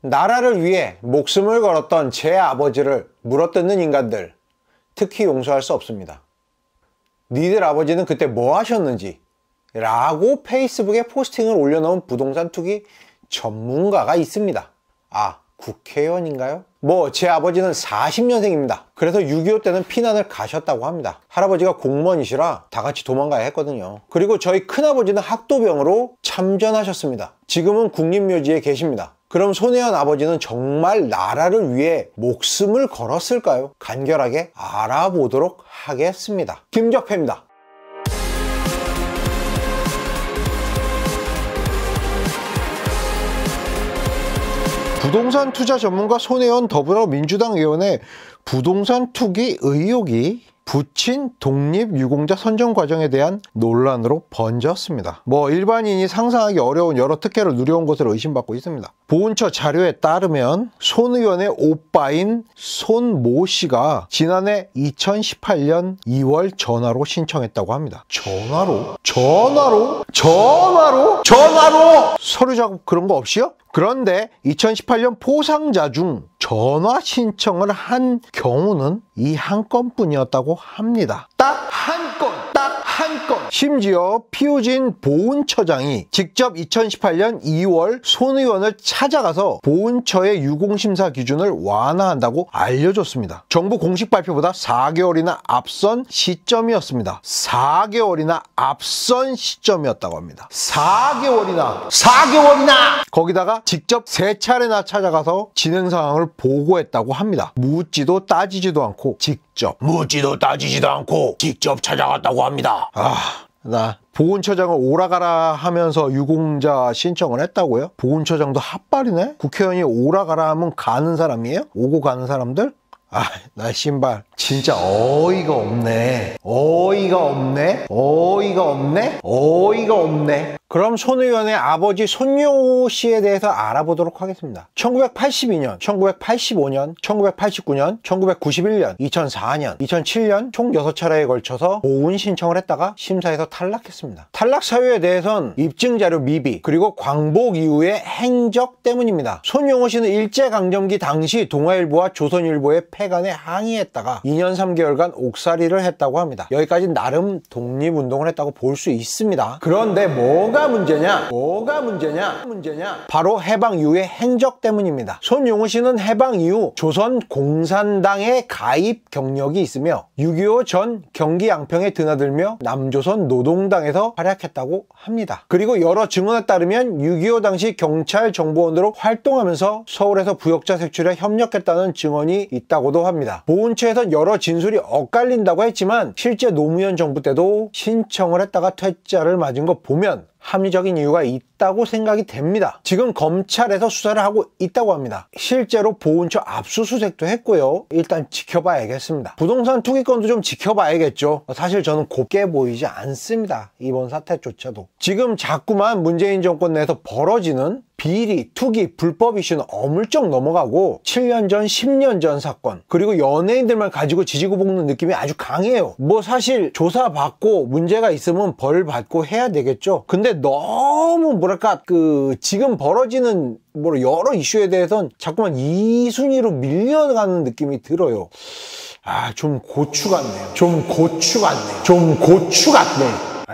나라를 위해 목숨을 걸었던 제 아버지를 물어뜯는 인간들, 특히 용서할 수 없습니다. 니들 아버지는 그때 뭐 하셨는지 라고 페이스북에 포스팅을 올려놓은 부동산 투기 전문가가 있습니다. 아, 국회의원인가요? 제 아버지는 40년생입니다. 그래서 6.25 때는 피난을 가셨다고 합니다. 할아버지가 공무원이시라 다 같이 도망가야 했거든요. 그리고 저희 큰아버지는 학도병으로 참전하셨습니다. 지금은 국립묘지에 계십니다. 그럼 손혜원 아버지는 정말 나라를 위해 목숨을 걸었을까요? 간결하게 알아보도록 하겠습니다. 김적폐입니다. 부동산 투자 전문가 손혜원 더불어민주당 의원의 부동산 투기 의혹이 부친 독립유공자 선정 과정에 대한 논란으로 번졌습니다. 일반인이 상상하기 어려운 여러 특혜를 누려온 것으로 의심받고 있습니다. 보훈처 자료에 따르면 손 의원의 오빠인 손 모 씨가 지난해 2018년 2월 전화로 신청했다고 합니다. 전화로? 서류 작업 그런 거 없이요? 그런데 2018년 포상자 중 전화 신청을 한 경우는 이 한 건뿐이었다고 합니다. 딱 한 건! 심지어 피우진 보훈처장이 직접 2018년 2월 손 의원을 찾아가서 보훈처의 유공심사 기준을 완화한다고 알려줬습니다. 정부 공식 발표보다 4개월이나 앞선 시점이었습니다. 4개월이나 앞선 시점이었다고 합니다. 4개월이나! 거기다가 직접 3차례나 찾아가서 진행 상황을 보고했다고 합니다. 묻지도 따지지도 않고 직접 찾아갔다고 합니다. 나 보훈처장을 오라가라 하면서 유공자 신청을 했다고요? 보훈처장도 핫발이네? 국회의원이 오라가라 하면 가는 사람이에요? 오고 가는 사람들? 나 신발 진짜 어이가 없네. 그럼 손 의원의 아버지 손용호 씨에 대해서 알아보도록 하겠습니다. 1982년, 1985년, 1989년, 1991년, 2004년, 2007년 총 6차례에 걸쳐서 보훈 신청을 했다가 심사에서 탈락했습니다. 탈락 사유에 대해선 입증자료 미비, 그리고 광복 이후의 행적 때문입니다. 손용호 씨는 일제강점기 당시 동아일보와 조선일보의 폐간에 항의했다가 2년 3개월간 옥살이를 했다고 합니다. 여기까지 나름 독립운동을 했다고 볼 수 있습니다. 그런데 뭐가 문제냐? 바로 해방 이후의 행적 때문입니다. 손용호 씨는 해방 이후 조선공산당에 가입 경력이 있으며 6.25 전 경기 양평에 드나들며 남조선 노동당에서 활약했다고 합니다. 그리고 여러 증언에 따르면 6.25 당시 경찰 정보원으로 활동하면서 서울에서 부역자 색출에 협력했다는 증언이 있다고도 합니다. 보훈처에선 여러 진술이 엇갈린다고 했지만 실제 노무현 정부 때도 신청을 했다가 퇴짜를 맞은 거 보면 합리적인 이유가 있다고 생각이 됩니다. 지금 검찰에서 수사를 하고 있다고 합니다. 실제로 보훈처 압수수색도 했고요. 일단 지켜봐야겠습니다. 부동산 투기건도 좀 지켜봐야겠죠. 사실 저는 곱게 보이지 않습니다. 이번 사태조차도. 지금 자꾸만 문재인 정권 내에서 벌어지는 비리, 투기, 불법 이슈는 어물쩍 넘어가고 7년 전, 10년 전 사건, 그리고 연예인들만 가지고 지지고 볶는 느낌이 아주 강해요. 사실 조사받고 문제가 있으면 벌 받고 해야 되겠죠. 근데 너무 지금 벌어지는 여러 이슈에 대해서는 자꾸만 2순위로 밀려가는 느낌이 들어요. 좀 고추 같네요.